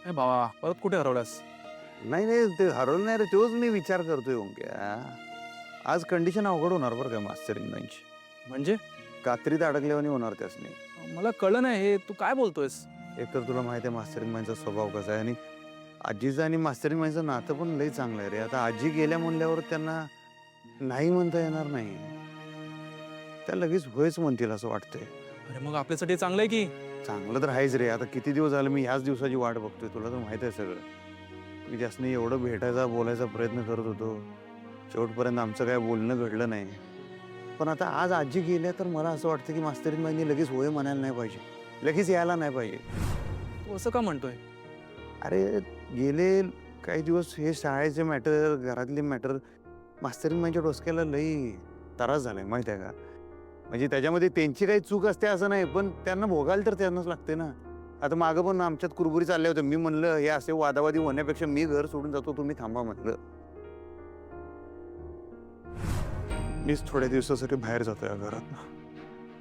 ए भावा, परत कुठे हरवलास? नाही नाही, ते हरवलं नाही रे, तोच मी विचार करतोय ओंक्या. आज कंडिशन अवघड होणार बरं का मास्टरिंग लाईनची. म्हणजे कात्रीत अडकल्यावानी होणार त्यासनी. मला कळलं नाही, हे तू काय बोलतोयस? एकतर तुला माहिती आहे मास्टरिंग माईनचा स्वभाव कसा आहे, आणि आजीचं आणि मास्टरिंग माईनचं नातं पण लई चांगलं आहे रे. आता आजी गेल्या म्हणल्यावर त्यांना नाही म्हणता येणार नाही. त्या लगेच होयच म्हणतील असं वाटतंय. अरे मग आपल्यासाठी चांगलं आहे की. चांगलं तर आहेच रे. आता किती दिवस झालं मी ह्याच दिवसाची वाट बघतोय, तुला तर माहित आहे सगळं. मी त्यासनी एवढं भेटायचा बोलायचा प्रयत्न करत होतो, शेवटपर्यंत आमचं काय बोलणं घडलं नाही. पण आता आज आजी गेल्या तर मला असं वाटतं की मास्तरीन बाईंनी लगेच होय म्हणायला नाही पाहिजे, लगेच यायला नाही पाहिजे. तू असं का म्हणतोय? अरे गेले काही दिवस हे शाळेचे मॅटर, घरातले मॅटर मास्तरीन बाईंच्या डोसक्याला लई त्रास झालाय माहित आहे का. म्हणजे त्याच्यामध्ये त्यांची काही चूक असते असं नाही, पण त्यांना भोगायला तर त्यांनाच लागते ना. आता मागं पण आमच्यात कुरबुरी चालल्या होत्या. मी म्हणलं हे असे वादावादी होण्यापेक्षा मी घर सोडून जातो, तुम्ही थांबा म्हटलं. मीच थोड्या दिवसासाठी बाहेर जातो या घरात.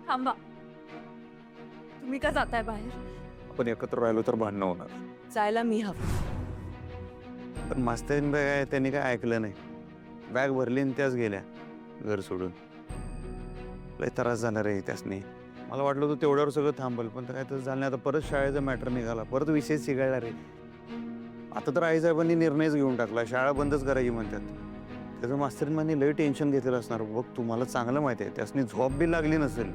थांबा, तुम्ही का जाताय बाहेर? आपण एकत्र राहिलो तर भांडणं होणार. जायला मी हवं. पण मास्तरीन बाई आहे त्यांनी काय ऐकलं नाही. बॅग भरली आणि त्याच गेल्या घर सोडून. लय त्रास झाला रे त्यासनी. मला वाटलं होतं तेवढ्यावर सगळं थांबल, पण काय तसं झालं नाही. आता परत शाळेचा मॅटर निघाला, परत विषय चिघळला रे. आता तर आईसाहेबांनी निर्णयच घेऊन टाकला, शाळा बंदच करायची म्हणतात. त्याचं मास्तरींनी लय टेन्शन घेतलेलं असणार बघ. तुम्हाला चांगलं माहिती आहे, त्यासनी झोप बी लागली नसेल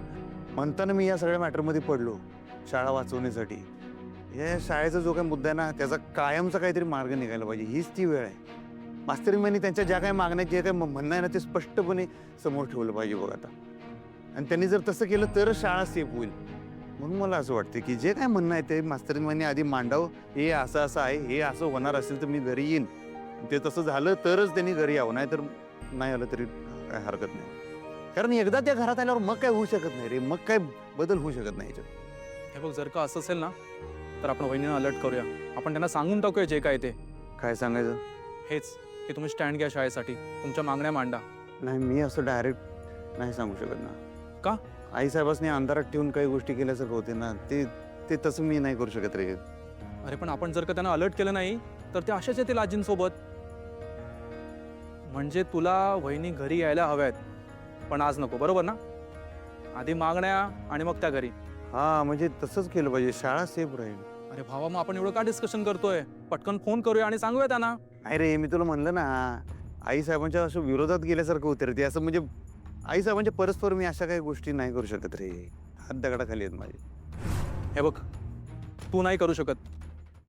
म्हणताना मी या सगळ्या मॅटरमध्ये पडलो शाळा वाचवण्यासाठी. या शाळेचा जो काही मुद्दा आहे ना, त्याचा कायमचा काहीतरी मार्ग निघायला पाहिजे, हीच ती वेळ आहे. मास्तरींनी त्यांच्या ज्या काही मागण्या जे काही म्हणणं आहे ना, ते स्पष्टपणे समोर ठेवलं पाहिजे बघ आता. आणि त्यांनी जर तसं केलं तरच शाळा सेफ होईल. म्हणून मला असं वाटतं की जे काय म्हणणं आहे ते मास्तरींनी आधी मांडावं. हे असं असं आहे, हे असं होणार असेल तर मी घरी येईन. ते तसं झालं तरच त्यांनी घरी यावं, नाही तर नाही आलं तरी काय हरकत नाही. कारण एकदा त्या घरात आल्यावर मग काय होऊ शकत नाही रे, मग काय बदल होऊ शकत नाही याच्यात. हे बघ, जर का असं असेल ना तर आपण वहिनींना अलर्ट करूया. आपण त्यांना सांगून टाकूया जे काय ते. काय सांगायचं? हेच की तुम्ही स्टँड घ्या शाळेसाठी, तुमच्या मागण्या मांडा. नाही, मी असं डायरेक्ट नाही सांगू शकत ना. का? आईसाहेबांनी अंधारात ठेवून काही गोष्टी केल्यासारखं होते ना, ते तसं मी नाही करू शकत रे. अरे पण आपण जर का त्यांना अलर्ट केलं नाही तर ते अशाच येतील आजींसोबत. म्हणजे तुला वहिनी घरी यायला हव्यात, पण आज नको, बरोबर ना? आधी मागण्या आणि मग त्या घरी. हा, म्हणजे तसंच केलं पाहिजे, शाळा सेफ राहील. अरे भावा, मग आपण एवढं का डिस्कशन करतोय? पटकन फोन करूया आणि सांगूया त्यांना. नाही रे, मी तुला म्हणलं ना, आईसाहेबांच्या असं विरोधात गेल्यासारखं होतं रे ते. असं म्हणजे आईसाहेबांच्या परस्पर मी अशा काही गोष्टी नाही करू शकत रे. हात दगडाखाली आहेत माझे. हे बघ, तू नाही करू शकत,